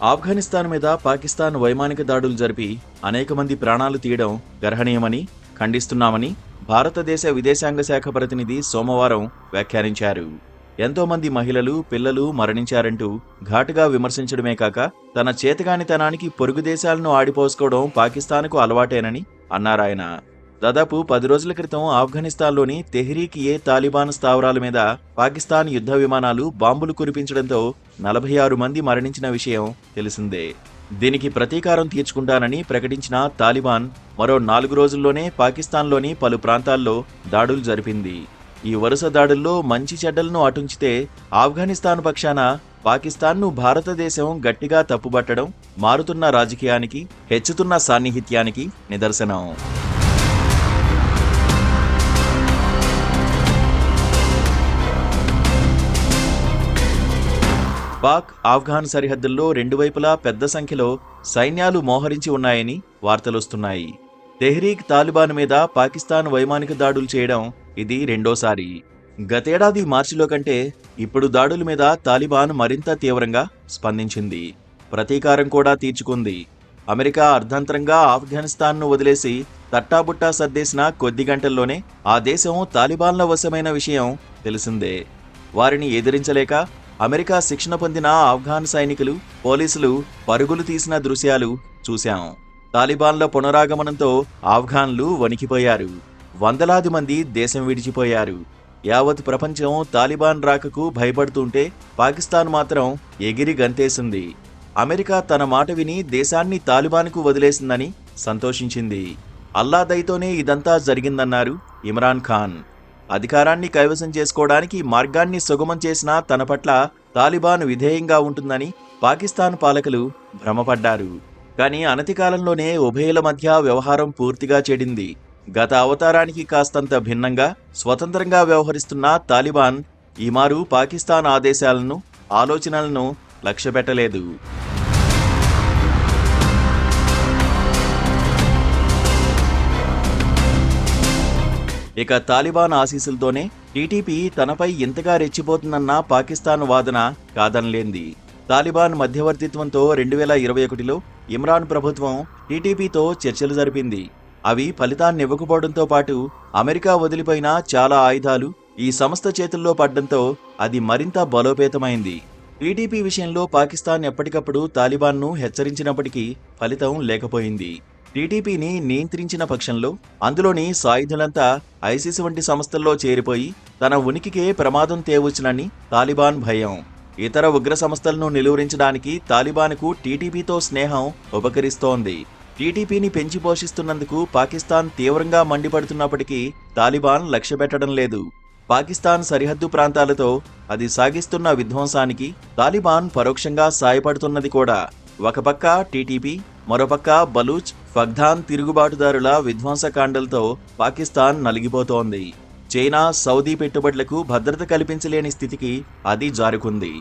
ఆఫ్ఘనిస్తాన్ మీద పాకిస్తాన్ వైమానిక దాడులు జరిపి అనేక మంది ప్రాణాలు తీయడం గర్హనీయమని ఖండిస్తున్నామని భారతదేశ విదేశాంగ శాఖ ప్రతినిధి సోమవారం వ్యాఖ్యానించారు. ఎంతో మంది మహిళలు, పిల్లలు మరణించారంటూ ఘాటుగా విమర్శించడమే కాక తన చేతగానితనానికి పొరుగు దేశాలను ఆడిపోసుకోవడం పాకిస్తాన్కు అలవాటేనని అన్నారాయన. దాదాపు 10 రోజుల క్రితం ఆఫ్ఘనిస్తాన్లోని తెహ్రీక్-ఏ-తాలిబాన్ స్థావరాల మీద పాకిస్తాన్ యుద్ధ విమానాలు బాంబులు కురిపించడంతో 46 మంది మరణించిన విషయం తెలిసిందే. దీనికి ప్రతీకారం తీర్చుకుంటానని ప్రకటించిన తాలిబాన్ మరో 4 రోజుల్లోనే పాకిస్తాన్లోని పలు ప్రాంతాల్లో దాడులు జరిపింది. ఈ వరుస దాడుల్లో మంచి చెడ్డలను అటుంచితే ఆఫ్ఘనిస్తాన్ పక్షాన పాకిస్తాన్ను భారతదేశం గట్టిగా తప్పుబట్టడం మారుతున్న రాజకీయానికి, హెచ్చుతున్న సాన్నిహిత్యానికి నిదర్శనం. పాక్ ఆఫ్ఘాన్ సరిహద్దుల్లో రెండు వైపులా పెద్ద సంఖ్యలో సైన్యాలు మోహరించి ఉన్నాయని వార్తలొస్తున్నాయి. తెహ్రీక్ తాలిబాన్ మీద పాకిస్తాన్ వైమానిక దాడులు చేయడం ఇది రెండోసారి. గతేడాది మార్చిలో కంటే ఇప్పుడు దాడుల మీద తాలిబాన్ మరింత తీవ్రంగా స్పందించింది. ప్రతీకారం కూడా తీర్చుకుంది. అమెరికా అర్ధంతరంగా ఆఫ్ఘనిస్తాన్ను వదిలేసి తట్టాబుట్టా సర్దేసిన కొద్ది గంటల్లోనే ఆ దేశం తాలిబాన్ల వశమైన విషయం తెలిసిందే. వారిని ఎదిరించలేక అమెరికా శిక్షణ పొందిన ఆఫ్ఘాన్ సైనికులు, పోలీసులు పరుగులు తీసిన దృశ్యాలు చూశాం. తాలిబాన్ల పునరాగమనంతో ఆఫ్ఘాన్లు వణికిపోయారు. వందలాది మంది దేశం విడిచిపోయారు. యావత్ ప్రపంచం తాలిబాన్ రాకకు భయపడుతుంటే పాకిస్తాన్ మాత్రం ఎగిరి గంతేసింది. అమెరికా తన మాట విని దేశాన్ని తాలిబాన్కు వదిలేసిందని సంతోషించింది. అల్లా దయతోనే ఇదంతా జరిగిందన్నారు ఇమ్రాన్ ఖాన్. అధికారాన్ని కైవసం చేసుకోవడానికి మార్గాన్ని సుగమం చేసిన తన పట్ల తాలిబాన్ విధేయంగా ఉంటుందని పాకిస్తాన్ పాలకులు భ్రమపడ్డారు. కానీ అనతి కాలంలోనే ఉభయుల మధ్య వ్యవహారం పూర్తిగా చెడింది. గత అవతారానికి కాస్తంత భిన్నంగా స్వతంత్రంగా వ్యవహరిస్తున్న తాలిబాన్ ఈమారు పాకిస్తాన్ ఆదేశాలను, ఆలోచనలను లక్ష్యపెట్టలేదు. ఇక తాలిబాన్ ఆశీస్సులతోనే టీటీపీ తనపై ఇంతగా రెచ్చిపోతుందన్న పాకిస్తాన్ వాదన కాదనలేంది. తాలిబాన్ మధ్యవర్తిత్వంతో 2021లో ఇమ్రాన్ ప్రభుత్వం టీటీపీతో చర్చలు జరిపింది. అవి ఫలితాన్నివ్వకపోవడంతో పాటు అమెరికా వదిలిపోయిన చాలా ఆయుధాలు ఈ సంస్థ చేతుల్లో పడ్డంతో అది మరింత బలోపేతమైంది. టీటీపీ విషయంలో పాకిస్తాన్ ఎప్పటికప్పుడు తాలిబాన్ను హెచ్చరించినప్పటికీ ఫలితం లేకపోయింది. టీటీపీని నియంత్రించిన పక్షంలో అందులోని సాయుధులంతా ఐసిస్ వంటి సంస్థల్లో చేరిపోయి తన ఉనికికే ప్రమాదం తేవచ్చునని తాలిబాన్ భయం. ఇతర ఉగ్ర సంస్థలను నిలువరించడానికి తాలిబాన్కు టీటీపీతో స్నేహం ఉపకరిస్తోంది. టీటీపీని పెంచి పోషిస్తున్నందుకు పాకిస్తాన్ తీవ్రంగా మండిపడుతున్నప్పటికీ తాలిబాన్ లక్ష్యపెట్టడం లేదు. పాకిస్తాన్ సరిహద్దు ప్రాంతాలతో అది సాగిస్తున్న విధ్వంసానికి తాలిబాన్ పరోక్షంగా సాయపడుతున్నది కూడా. ఒక పక్క టీటీపీ, మరోపక్క బలూచ్, ఫగ్దాన్ తిరుగుబాటుదారుల విధ్వంసకాండలతో పాకిస్తాన్ నలిగిపోతోంది. చైనా, సౌదీ పెట్టుబడులకు భద్రత కల్పించలేని స్థితికి అది జారుకుంది.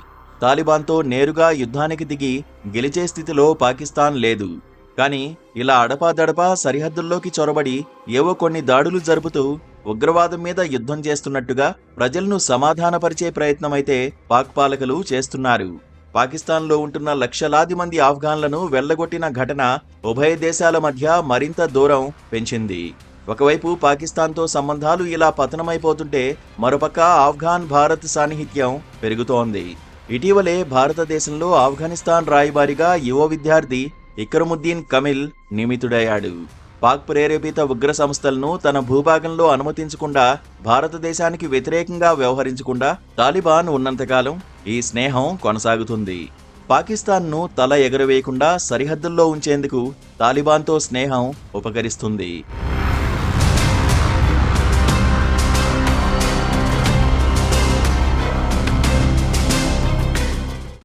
తాలిబాన్తో నేరుగా యుద్ధానికి దిగి గెలిచే స్థితిలో పాకిస్తాన్ లేదు. కానీ ఇలా అడపాదడపా సరిహద్దుల్లోకి చొరబడి ఏవో కొన్ని దాడులు జరుపుతూ ఉగ్రవాదం మీద యుద్ధం చేస్తున్నట్టుగా ప్రజలను సమాధానపరిచే ప్రయత్నమైతే పాక్ పాలకులు చేస్తున్నారు. పాకిస్తాన్లో ఉంటున్న లక్షలాది మంది ఆఫ్ఘాన్లను వెళ్లగొట్టిన ఘటన ఉభయ దేశాల మధ్య మరింత దూరం పెంచింది. ఒకవైపు పాకిస్తాన్తో సంబంధాలు ఇలా పతనమైపోతుంటే మరోపక్క ఆఫ్ఘాన్ భారత్ సాన్నిహిత్యం పెరుగుతోంది. ఇటీవలే భారతదేశంలో ఆఫ్ఘనిస్తాన్ రాయబారిగా యువ విద్యార్థి ఇక్రముద్దీన్ కమిల్ నియమితుడయ్యాడు. పాక్ ప్రేరేపిత ఉగ్ర సంస్థలను తన భూభాగంలో అనుమతించకుండా, భారతదేశానికి వ్యతిరేకంగా వ్యవహరించకుండా తాలిబాన్ ఉన్నంతకాలం ఈ స్నేహం కొనసాగుతుంది. పాకిస్తాన్ను తల ఎగరవేయకుండా సరిహద్దుల్లో ఉంచేందుకు తాలిబాన్తో స్నేహం ఉపకరిస్తుంది.